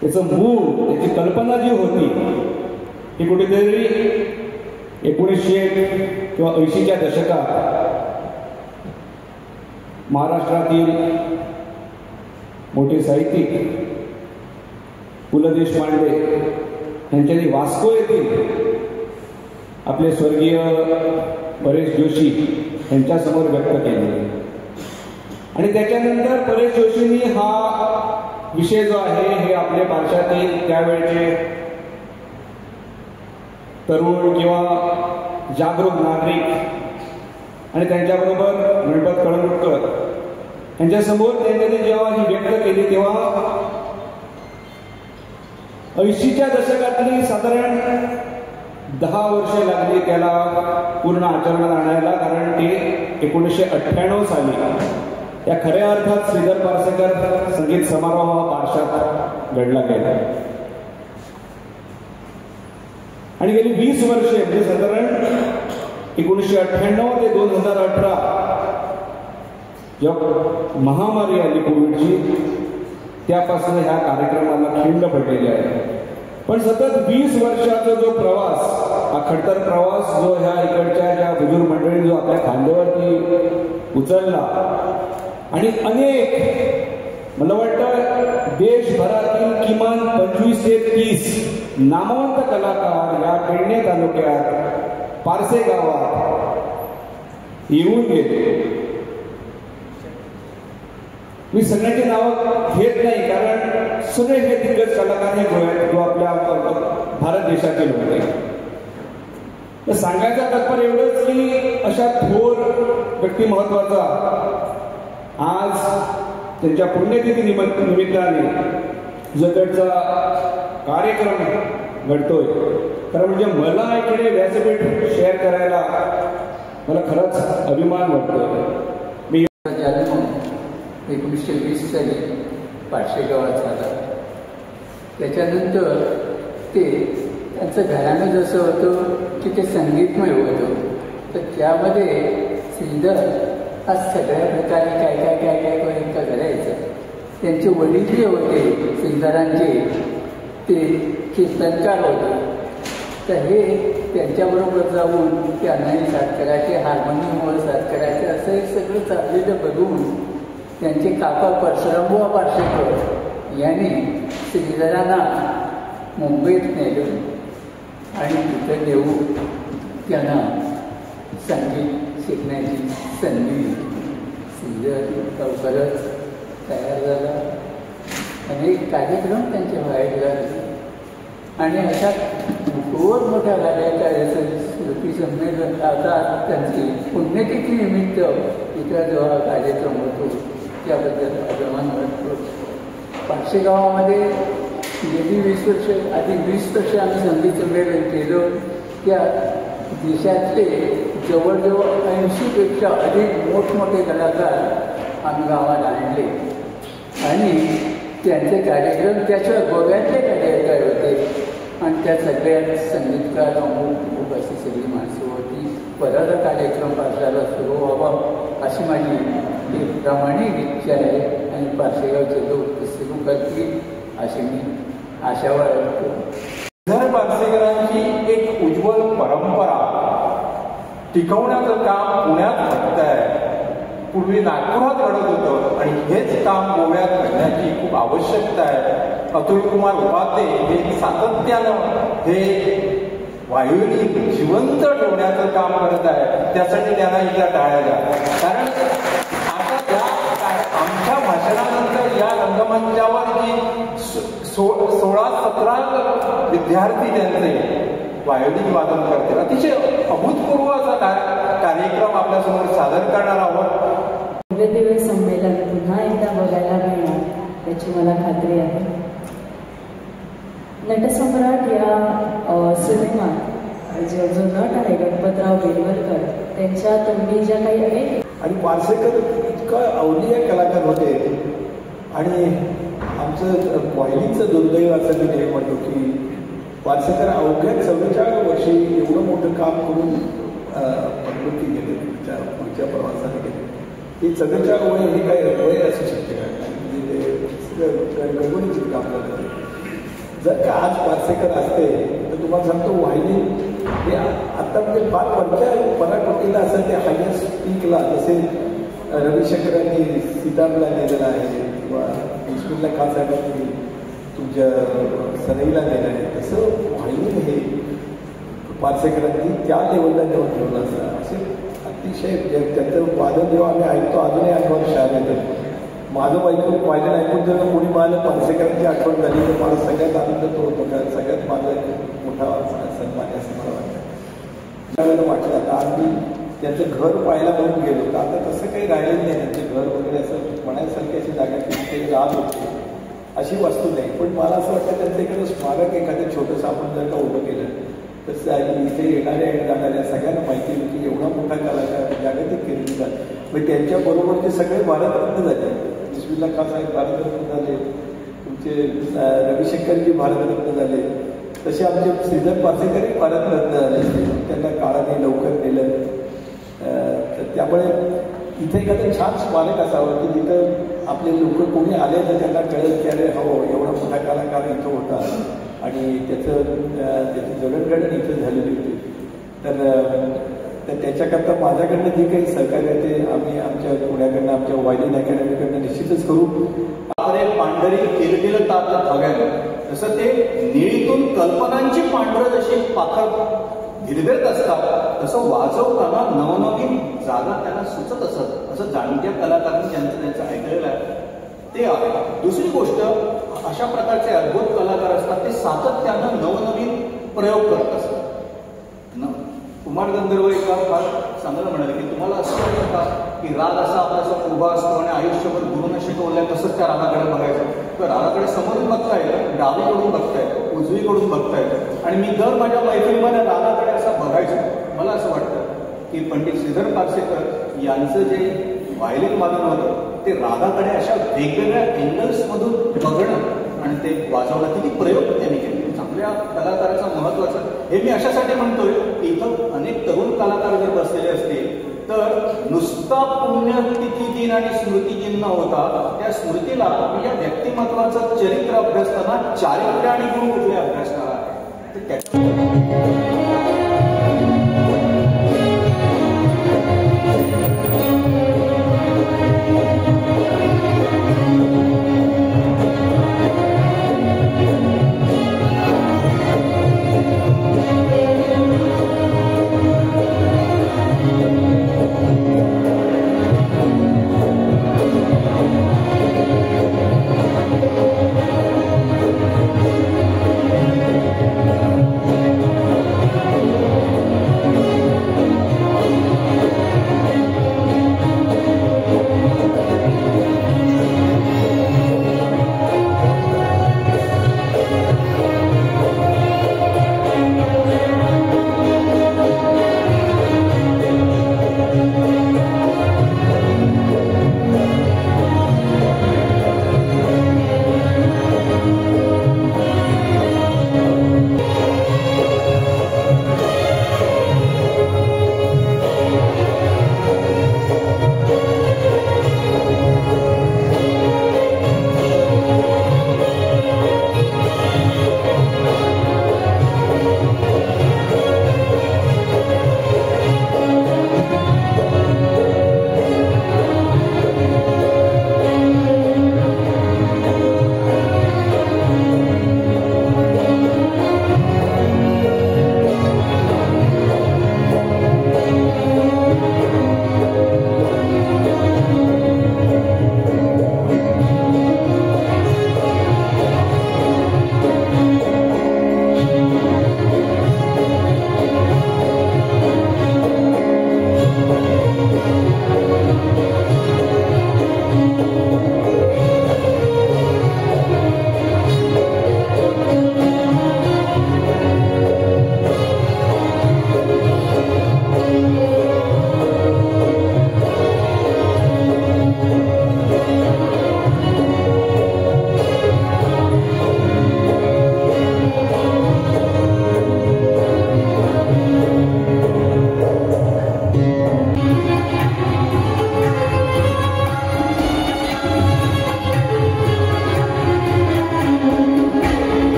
त्याचं मूळ त्याची कल्पना जी होती ती कुठेतरी 1900 किंवा 80च्या दशकात महाराष्ट्रातील मोठे साहित्यिक पु ल देशपांडे यांच्यानी वास्को येथील आपले स्वर्गीय परेश जोशी यांच्यासमोर व्यक्त केले आणि त्याच्यानंतर परेश जोशींनी हा विषय जो आहे हे आपल्या भारतातील त्यावेळचे तरुण किंवा जागरूक नागरिक आणि त्यांच्याबरोबर गणपत कळंगुटकर यांच्यासमोर त्यांनी जेव्हा ही व्यक्त केली तेव्हा 80च्या दशकातली साधारण 10 वर्षे लागली त्याला पूर्ण आचरणात आणायला, कारण ते 1998 साली या खऱ्या अर्थात श्रीधर पार्सेकर संगीत समारोह पार्श्वात घडला गेला आणि गेली 20 वर्षे म्हणजे साधारण 1998 ते 2018 जेव्हा महामारी आली कोविडची त्यापासून ह्या कार्यक्रमाला खिंड पडलेली आहे. पण सतत 20 वर्षाचा जो प्रवास, हा खडतर प्रवास जो ह्या इकडच्या ज्या बुजुर्ग मंडळी जो आपल्या खांद्यावरती उचलला आणि अनेक मला वाटतं देशभरातील किमान 25 ते 30 नामवंत कलाकार या पेडणे तालुक्यात पारसे गावात येऊन गेले. मी सगळ्यांची नावं घेत नाही कारण सगळे हे दिग्गज कलाकार हे जो आपल्या भारत देशातील होते. तर सांगायचं तात्पर्य एवढंच की अशा थोर व्यक्तिमत्वाचा आज त्यांच्या पुण्यतिथी निमित्ताने जो त्यांचा कार्यक्रम घडतोय तर म्हणजे मला इकडे व्यासपीठ शेअर करायला मला खरंच अभिमान वाटतोय. मी 1920 साली पाचशे गावात झाला. त्याच्यानंतर ते त्यांचं घराणं जसं होतं की ते संगीतमय होतं, तर त्यामध्ये श्रीधर हा सगळ्या प्रकारे काय काय काय काय काय करायचं. त्यांचे वडील जे होते श्रीधरांचे ते कीर्तनकार होते, तर हे त्यांच्याबरोबर जाऊन त्यांनाही साथ करायचे, हार्मोनियमवर साथ करायचे, असं हे सगळं चाललेलं बघून त्यांचे काका परशुरामबुवा पार्सेकर यांनी श्रीधरांना मुंबईत नेलं आणि तिथं नेऊन त्यांना संगीत शिकण्याची संधी दिली. श्रीधर लवकरच तयार झाला, अनेक कार्यक्रम त्यांचे व्हायला लागले आणि अशा खूप मोठ्या गाड्या स्मृती संमेलन आता त्यांची पुण्यतिथी निमित्त इथं जो हा कार्यक्रम होतो त्याबद्दल अभिमान वाटतो. पाचशे गावामध्ये गेली 20 वर्ष आधी 20 वर्ष आम्ही संगीत संमेलन केलं. त्या देशातले जवळजवळ 80पेक्षा अधिक मोठमोठे कलाकार आम्ही गावात आणले आणि त्यांचे कार्यक्रम त्याशिवाय गोव्यातले कार्यक्रम होते आणि त्या सगळ्यात संगीतकार खूप अशी सगळी माणसं होती. परत कार्यक्रम पाचव्याला सुरू व्हावा अशी माझी एक प्रामाणिक इच्छा आहे आणि पारसेगावचे लोक सुरू करतील अशी मी आशा बाळगतो. श्रीधर पारसेकरांची एक उज्ज्वल परंपरा टिकवण्याचं काम पुण्यात घडत आहे. पूर्वी नागपुरात घडत होतं आणि हेच काम गोव्यात घडण्याची खूप आवश्यकता आहे. अतुल कुमार उपाध्याय हे सातत्यानं हे व्हायोलिन जिवंत ठेवण्याचं काम करत आहे. त्यासाठी त्यांना इथल्या टाळ्या द्या, कारण आता आमच्या भाषणानंतर या रंगमंचावर जी 16-17 विद्यार्थी त्यांचे व्हायोलिन वादन करतील. अतिशय अभूतपूर्व असा कार्यक्रम आपल्यासमोर सादर करणार आहोत. भव्यदिव्य संमेलन पुन्हा एकदा बघायला मिळणार याची मला खात्री आहे. नटसम्राट या सिनेमात जो नट आहे गणपतराव बेलवलकर त्यांच्या तोंडी ज्या काही आहेत आणि पार्सेकर इतका अवलिया कलाकार होते. आणि आमचं वाहिनीचं दुर्दैव असं मी नेहमी म्हणतो की पार्सेकर अवघ्या 44 वर्षी एवढं मोठं काम करून प्रवृत्ती गेले, पुढच्या प्रवासाने गेले. ही 44 वय हे काही वय असू शकते का? म्हणजे ते गडबडीचं काम करत. जर का आज पार्सेकर असते तर तुम्हाला सांगतो वाहिनी हे आता म्हणजे फार पराकोटीला असं ते हायस्ट पीकला, जसे रविशंकरांनी सितारला नेलेलं आहे किंवा बिस्मिल्ला खान साहेबांनी तुमच्या सनईला नेलं आहे, तसं वाहिनी हे पार्सेकरांनी त्या लेवलला नेऊन ठेवलं असतं. असे अतिशय त्याचं वादन जेव्हा आम्ही ऐकतो अजूनही आठवण शाळा येतं. माझं वायदन ऐकून जर कोणी मला पार्सेकरांची आठवण झाली तर मला सगळ्यात आनंद तो होतो, कारण सगळ्यात माझा एक मोठा सन्मान असं मला वाटतं. त्यावेळेला वाटलं आता आज मी त्यांचं घर पाहायला म्हणून गेलो तर आता तसं काही राहिलेलं नाही. त्यांचं घर वगैरे असं म्हणायसारखी अशी जागा की ते राहत होते अशी वस्तू नाही. पण मला असं वाटतं त्यांचं एखादं स्मारक एखादं छोटंसं आपण जर का उभं केलं तर इथे येणाऱ्या आणि जाणाऱ्या सगळ्यांना माहिती होईल की एवढा मोठा कलाकार जागतिक केलेला. म्हणजे त्यांच्याबरोबर ते सगळे भारतरत्न झाले. बिस्मिल्ला खान साहेब भारतरत्न झाले, तुमचे रविशंकरजी भारतरत्न झाले, तसे आमचे श्रीधर पार्सेकरही भारतरत्न झाले. त्यांना काळाने लवकर नेलं. तर त्यामुळे इथे एखादं छान स्मारक असावं की जिथं आपले लोक कोणी आले तर त्यांना कळेल की अरे हो एवढा मोठा कलाकार इथं होता आणि त्याची जडणघडण इथं झालेली होती. तर त्याच्याकरता माझ्याकडनं जे काही सहकार्य आहे ते आम्ही आमच्या पुण्याकडनं आमच्या वायलिन अकॅडमीकडनं निश्चितच करू. पांढरी किलकिल तारला धाग्यानं जसं ते निळीतून कल्पनांची पांढरं जशी पाखर भिरभिरत असतात तसं वाजवताना नवनवीन जागा त्यांना सुचत असत असं जाणत्या कलाकारांनी त्यांचं ऐकलेलं आहे ते आहे. दुसरी गोष्ट अशा प्रकारचे अद्भुत कलाकार असतात ते सातत्यानं नवनवीन प्रयोग करत असतात. कुमार गंधर्व एका फार चांगलं म्हणाले की तुम्हाला असं वाटतं का की राग असा आपल्यासमोर उभा असतो आणि आयुष्यभर गुरुनं शिकवल्या तसंच त्या रागाकडे बघायचं. तर रागाकडे समोरून बघता येतं, डावीकडून बघता येतं, उजवीकडून बघता येतं. आणि मी दर माझ्या मैत्रिणीमध्ये रागाकडे असं बघायचं. मला असं वाटतं की पंडित श्रीधर पार्सेकर यांचं जे व्हायलिन वादन होतं ते रागाकडे अशा वेगवेगळ्या एंगल्समधून बघणं आणि ते वाजवणं किती प्रयोग त्यांनी केले. चांगल्या कलाकाराचं महत्त्वाचं हे मी अशासाठी म्हणतोय की इथं अनेक तरुण कलाकार जर बसलेले असतील तर नुसता पुण्यतिथी दिन आणि स्मृती दिन न होता त्या स्मृतीला या व्यक्तिमत्वाचं चरित्र अभ्यासताना चारित्र्य आणि गुण कुठले अभ्यासणार आहे तर